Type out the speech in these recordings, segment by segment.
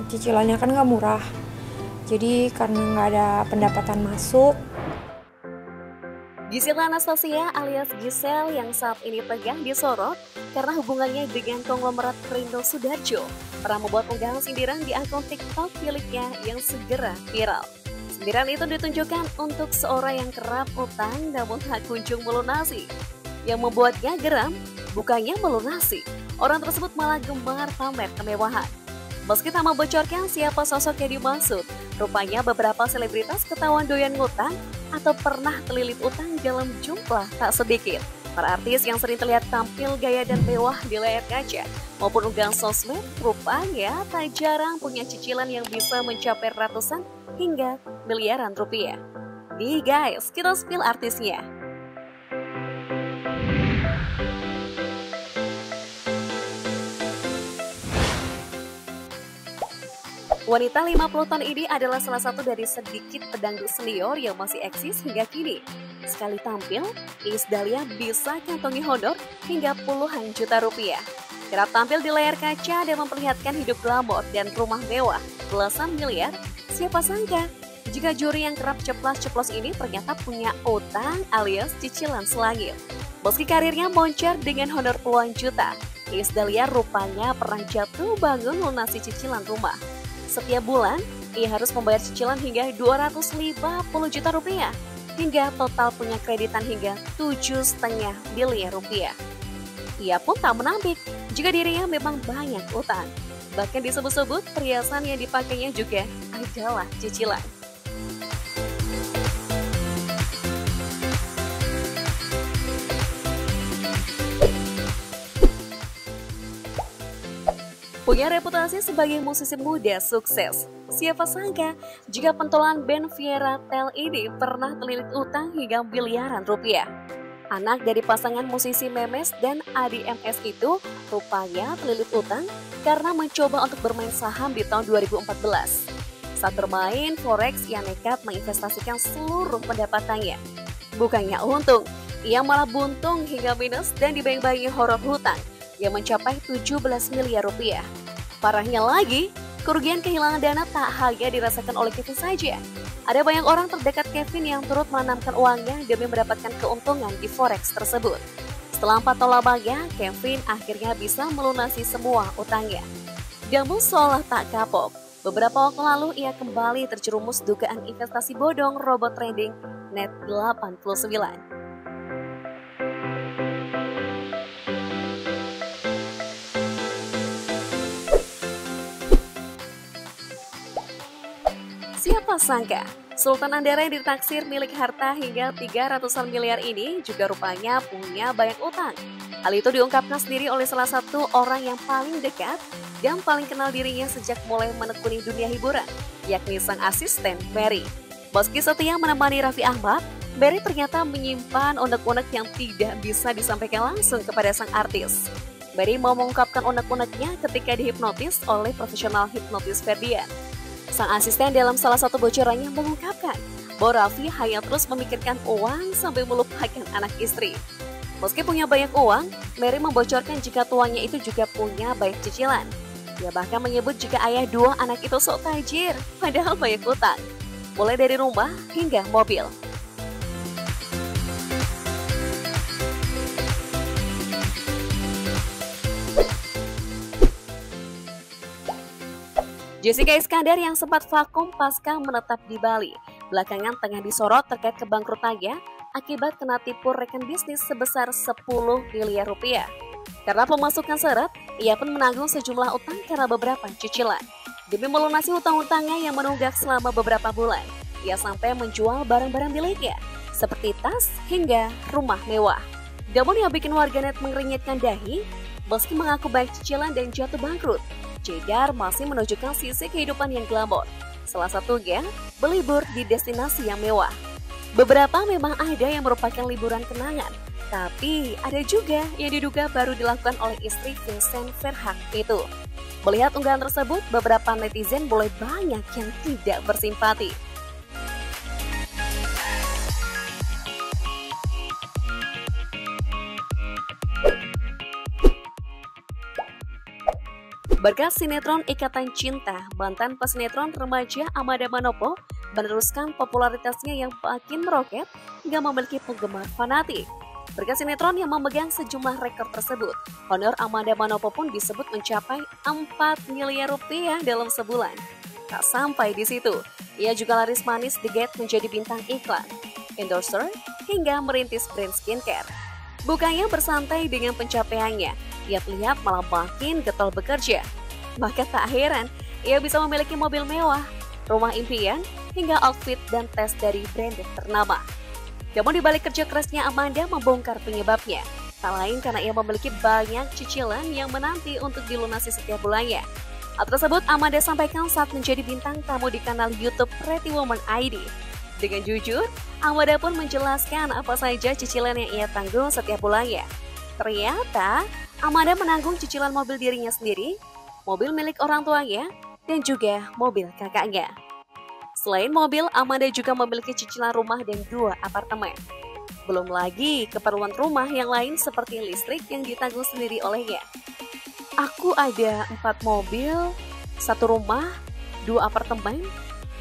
cicilannya kan nggak murah. Jadi karena nggak ada pendapatan masuk. Gisela Anastasia alias Gisel yang saat ini tengah disorot karena hubungannya dengan konglomerat Perindo Sudarjo pernah membuat unggahan sindiran di akun TikTok miliknya yang segera viral. Sindiran itu ditunjukkan untuk seorang yang kerap utang namun tak kunjung melunasi. Yang membuatnya geram bukannya melunasi, orang tersebut malah gemar pamer kemewahan. Meski tak membocorkan siapa sosok yang dimaksud, rupanya beberapa selebritas ketahuan doyan ngutang atau pernah terlilit utang dalam jumlah tak sedikit. Para artis yang sering terlihat tampil gaya dan mewah di layar kaca maupun unggahan sosmed rupanya tak jarang punya cicilan yang bisa mencapai ratusan hingga miliaran rupiah. Nih guys, kita spill artisnya. Wanita 50 tahun ini adalah salah satu dari sedikit pedangdut senior yang masih eksis hingga kini. Sekali tampil, Iis Dahlia bisa kantongi honor hingga puluhan juta rupiah. Kerap tampil di layar kaca dan memperlihatkan hidup glamor dan rumah mewah belasan miliar, siapa sangka jika juri yang kerap ceplas-ceplos ini ternyata punya utang alias cicilan selangit. Meski karirnya moncer dengan honor puluhan juta, Iis Dahlia rupanya pernah jatuh bangun lunasi cicilan rumah. Setiap bulan, ia harus membayar cicilan hingga 250 juta rupiah, hingga total punya kreditan hingga 7,5 miliar rupiah. Ia pun tak menampik jika dirinya memang banyak utang. Bahkan disebut-sebut perhiasan yang dipakainya juga adalah cicilan. Punya reputasi sebagai musisi muda sukses. Siapa sangka jika pentolan band Viera Tel ini pernah terlilit utang hingga miliaran rupiah. Anak dari pasangan musisi Memes dan Adi MS itu rupanya terlilit utang karena mencoba untuk bermain saham di tahun 2014. Saat bermain Forex, ia nekat menginvestasikan seluruh pendapatannya. Bukannya untung, ia malah buntung hingga minus dan dibayang-bayangi horor hutang yang mencapai 17 miliar rupiah. Parahnya lagi, kerugian kehilangan dana tak hanya dirasakan oleh Kevin saja. Ada banyak orang terdekat Kevin yang turut menanamkan uangnya demi mendapatkan keuntungan di Forex tersebut. Setelah 4 tahun lamanya, Kevin akhirnya bisa melunasi semua utangnya. Namun seolah tak kapok, beberapa waktu lalu ia kembali terjerumus dugaan investasi bodong robot trading Net 89. Siapa sangka, Sultan Andara yang ditaksir milik harta hingga 300-an miliar ini juga rupanya punya banyak utang. Hal itu diungkapkan sendiri oleh salah satu orang yang paling dekat dan paling kenal dirinya sejak mulai menekuni dunia hiburan, yakni sang asisten Mary. Meski setia menemani Raffi Ahmad, Mary ternyata menyimpan unek-unek yang tidak bisa disampaikan langsung kepada sang artis. Mary mau mengungkapkan unek-uneknya ketika dihipnotis oleh profesional hipnotis Ferdian. Sang asisten dalam salah satu bocorannya mengungkapkan bahwa Raffi hanya terus memikirkan uang sampai melupakan anak istri. Meski punya banyak uang, Mary membocorkan jika tuannya itu juga punya banyak cicilan. Dia bahkan menyebut jika ayah 2 anak itu sok tajir, padahal banyak utang. Mulai dari rumah hingga mobil. Jessica Iskandar yang sempat vakum pasca menetap di Bali, belakangan tengah disorot terkait kebangkrutannya akibat kena tipu rekan bisnis sebesar 10 miliar rupiah. Karena pemasukan seret, ia pun menanggung sejumlah utang karena beberapa cicilan. Demi melunasi utang-utangnya yang menunggak selama beberapa bulan, ia sampai menjual barang-barang miliknya, seperti tas hingga rumah mewah. Namun yang bikin warganet mengeringitkan dahi, meski mengaku baik cicilan dan jatuh bangkrut, Jedar masih menunjukkan sisi kehidupan yang glamor. Salah satunya, berlibur di destinasi yang mewah. Beberapa memang ada yang merupakan liburan kenangan, tapi ada juga yang diduga baru dilakukan oleh istri Vincent Verhaak itu. Melihat unggahan tersebut, beberapa netizen mulai banyak yang tidak bersimpati. Berkat sinetron Ikatan Cinta, mantan pesinetron remaja Amanda Manopo meneruskan popularitasnya yang makin meroket hingga memiliki penggemar fanatik. Berkat sinetron yang memegang sejumlah rekor tersebut, honor Amanda Manopo pun disebut mencapai 4 miliar rupiah dalam sebulan. Tak sampai di situ, ia juga laris manis digait menjadi bintang iklan, endorser, hingga merintis brand skincare. Bukannya bersantai dengan pencapaiannya, ia terlihat malah makin getol bekerja. Maka tak heran, ia bisa memiliki mobil mewah, rumah impian, hingga outfit dan tes dari branded ternama. Namun dibalik kerja kerasnya Amanda membongkar penyebabnya, tak lain karena ia memiliki banyak cicilan yang menanti untuk dilunasi setiap bulannya. Hal tersebut Amanda sampaikan saat menjadi bintang tamu di kanal YouTube Pretty Woman ID. Dengan jujur, Amanda pun menjelaskan apa saja cicilan yang ia tanggung setiap bulannya. Ternyata, Amanda menanggung cicilan mobil dirinya sendiri, mobil milik orang tuanya, dan juga mobil kakaknya. Selain mobil, Amanda juga memiliki cicilan rumah dan 2 apartemen. Belum lagi keperluan rumah yang lain seperti listrik yang ditanggung sendiri olehnya. Aku ada 4 mobil, 1 rumah, 2 apartemen,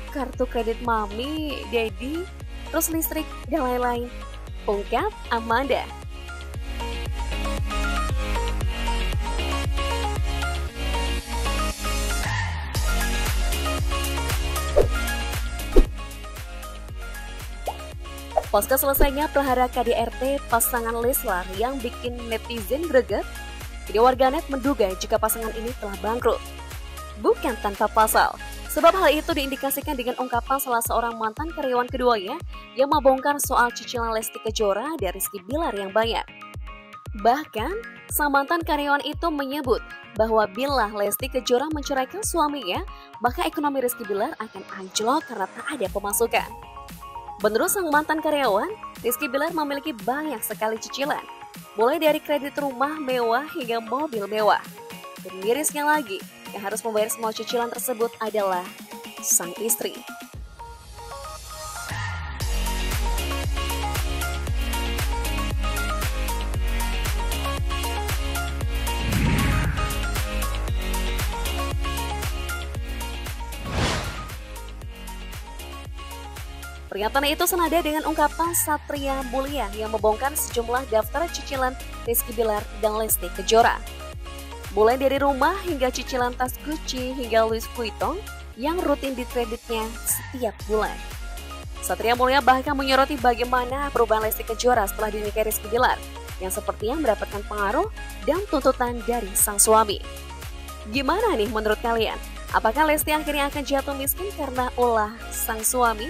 kartu kredit mami, daddy, terus listrik, dan lain-lain. Ungkap Amanda. Pasca selesainya prahara KDRT pasangan Leslar yang bikin netizen greget, video warganet menduga jika pasangan ini telah bangkrut. Bukan tanpa pasal, sebab hal itu diindikasikan dengan ungkapan salah seorang mantan karyawan keduanya yang membongkar soal cicilan Lesti Kejora dari Rizky Bilar yang banyak. Bahkan, sang mantan karyawan itu menyebut bahwa bila Lesti Kejora menceraikan suaminya, maka ekonomi Rizky Bilar akan anjlok karena tak ada pemasukan. Menurut sang mantan karyawan, Rizky Bilar memiliki banyak sekali cicilan, mulai dari kredit rumah mewah hingga mobil mewah. Dan mirisnya lagi, yang harus membayar semua cicilan tersebut adalah sang istri. Pernyataan itu senada dengan ungkapan Satria Mulia yang membongkar sejumlah daftar cicilan Rizky Bilar dan Lesti Kejora. Mulai dari rumah hingga cicilan tas Gucci hingga Louis Vuitton yang rutin dikreditnya setiap bulan. Satria Mulia bahkan menyoroti bagaimana perubahan Lesti Kejora setelah dinikahi Rizky Bilar yang sepertinya mendapatkan pengaruh dan tuntutan dari sang suami. Gimana nih menurut kalian? Apakah Lesti akhirnya akan jatuh miskin karena ulah sang suami?